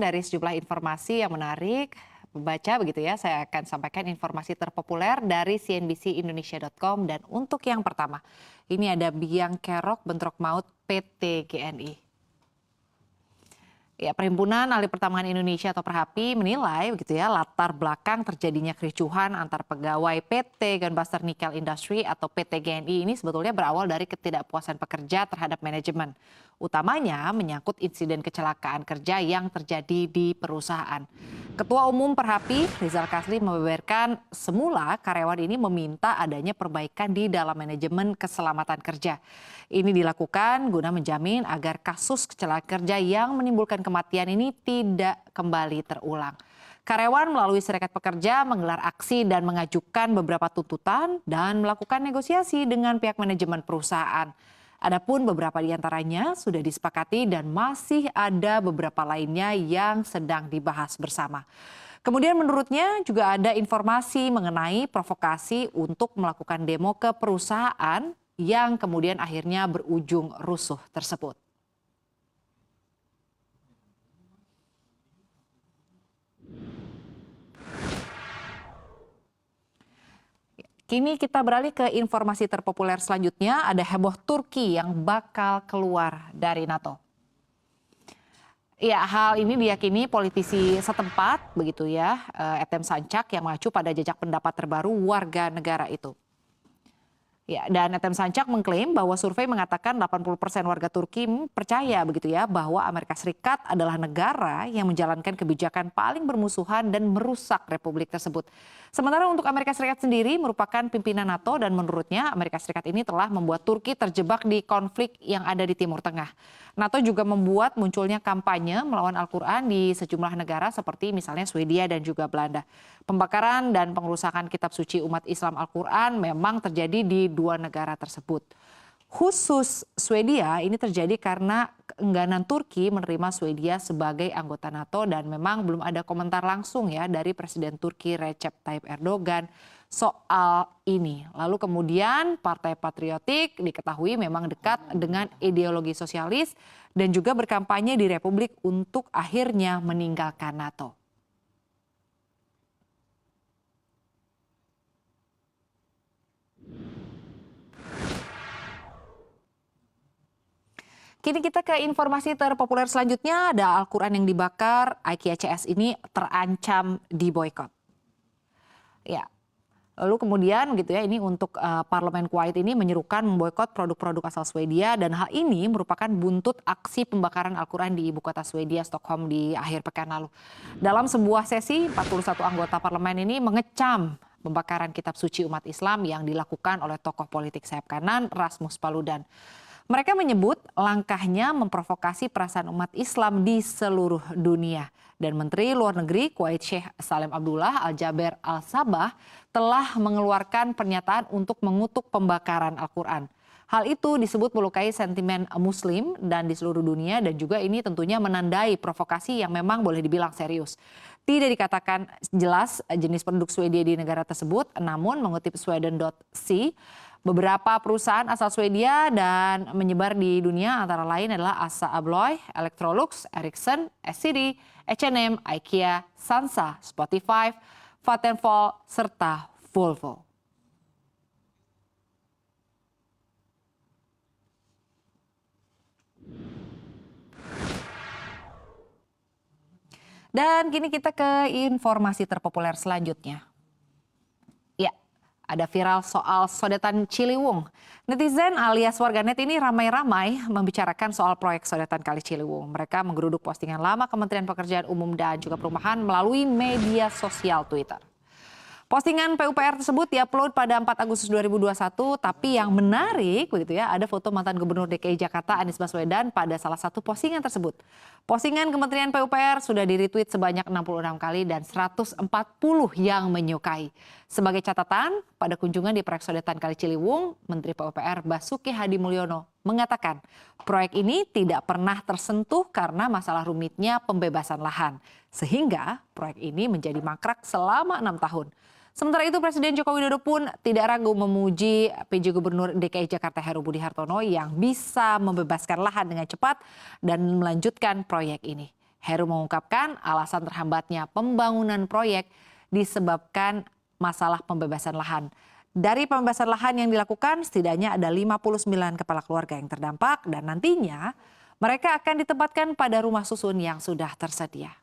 Dari sejumlah informasi yang menarik, baca begitu ya, saya akan sampaikan informasi terpopuler dari cnbcindonesia.com dan untuk yang pertama, ini ada biang kerok bentrok maut PT GNI. Ya, Perhimpunan Ahli Pertambangan Indonesia atau Perhapi menilai begitu ya latar belakang terjadinya kericuhan antar pegawai PT Gunbuster Nickel Industry atau PT GNI ini sebetulnya berawal dari ketidakpuasan pekerja terhadap manajemen. Utamanya menyangkut insiden kecelakaan kerja yang terjadi di perusahaan. Ketua Umum Perhapi, Rizal Kasli membeberkan semula karyawan ini meminta adanya perbaikan di dalam manajemen keselamatan kerja. Ini dilakukan guna menjamin agar kasus kecelakaan kerja yang menimbulkan kematian ini tidak kembali terulang. Karyawan melalui serikat pekerja menggelar aksi dan mengajukan beberapa tuntutan dan melakukan negosiasi dengan pihak manajemen perusahaan. Adapun beberapa di antaranya sudah disepakati dan masih ada beberapa lainnya yang sedang dibahas bersama. Kemudian menurutnya juga ada informasi mengenai provokasi untuk melakukan demo ke perusahaan yang kemudian akhirnya berujung rusuh tersebut. Kini kita beralih ke informasi terpopuler selanjutnya, ada heboh Turki yang bakal keluar dari NATO. Ya, hal ini diyakini politisi setempat begitu ya, Ethem Sancak yang mengacu pada jejak pendapat terbaru warga negara itu. Ya, dan Ethem Sancak mengklaim bahwa survei mengatakan 80% warga Turki percaya begitu ya bahwa Amerika Serikat adalah negara yang menjalankan kebijakan paling bermusuhan dan merusak republik tersebut. Sementara untuk Amerika Serikat sendiri merupakan pimpinan NATO dan menurutnya Amerika Serikat ini telah membuat Turki terjebak di konflik yang ada di Timur Tengah. NATO juga membuat munculnya kampanye melawan Al-Quran di sejumlah negara seperti misalnya Swedia dan juga Belanda. Pembakaran dan pengerusakan kitab suci umat Islam Al-Quran memang terjadi di dua negara tersebut. Khusus Swedia ini terjadi karena keengganan Turki menerima Swedia sebagai anggota NATO dan memang belum ada komentar langsung ya dari Presiden Turki Recep Tayyip Erdogan soal ini. Lalu kemudian Partai Patriotik diketahui memang dekat dengan ideologi sosialis dan juga berkampanye di Republik untuk akhirnya meninggalkan NATO. Kini kita ke informasi terpopuler selanjutnya, ada Al-Quran yang dibakar, IKEA CS ini terancam diboikot. Ya, lalu kemudian gitu ya, ini untuk Parlemen Kuwait ini menyerukan memboikot produk-produk asal Swedia dan hal ini merupakan buntut aksi pembakaran Al-Quran di ibu kota Swedia, Stockholm di akhir pekan lalu. Dalam sebuah sesi, 41 anggota parlemen ini mengecam pembakaran kitab suci umat Islam yang dilakukan oleh tokoh politik sayap kanan Rasmus Paludan. Mereka menyebut langkahnya memprovokasi perasaan umat Islam di seluruh dunia. Dan Menteri Luar Negeri Kuwait Sheikh Salim Abdullah Al-Jaber Al-Sabah telah mengeluarkan pernyataan untuk mengutuk pembakaran Al-Quran. Hal itu disebut melukai sentimen Muslim dan di seluruh dunia dan juga ini tentunya menandai provokasi yang memang boleh dibilang serius. Tidak dikatakan jelas jenis produk Swedia di negara tersebut, namun mengutip Sweden.c, beberapa perusahaan asal Swedia dan menyebar di dunia antara lain adalah Assa Abloy, Electrolux, Ericsson, SCD, H&M, IKEA, Sansa, Spotify, Vattenfall, serta Volvo. Dan kini kita ke informasi terpopuler selanjutnya. Ya, ada viral soal sodetan Ciliwung. Netizen alias warganet ini ramai-ramai membicarakan soal proyek sodetan Kali Ciliwung. Mereka menggeruduk postingan lama Kementerian Pekerjaan Umum dan juga Perumahan melalui media sosial Twitter. Postingan PUPR tersebut diupload pada 4 Agustus 2021, tapi yang menarik begitu ya, ada foto mantan Gubernur DKI Jakarta Anies Baswedan pada salah satu postingan tersebut. Postingan Kementerian PUPR sudah di-retweet sebanyak 66 kali dan 140 yang menyukai. Sebagai catatan, pada kunjungan di proyek sodetan Kali Ciliwung, Menteri PUPR Basuki Hadi Mulyono mengatakan proyek ini tidak pernah tersentuh karena masalah rumitnya pembebasan lahan. Sehingga proyek ini menjadi mangkrak selama 6 tahun. Sementara itu Presiden Joko Widodo pun tidak ragu memuji PJ Gubernur DKI Jakarta Heru Budi Hartono yang bisa membebaskan lahan dengan cepat dan melanjutkan proyek ini. Heru mengungkapkan alasan terhambatnya pembangunan proyek disebabkan masalah pembebasan lahan. Dari pembebasan lahan yang dilakukan, setidaknya ada 59 kepala keluarga yang terdampak dan nantinya mereka akan ditempatkan pada rumah susun yang sudah tersedia.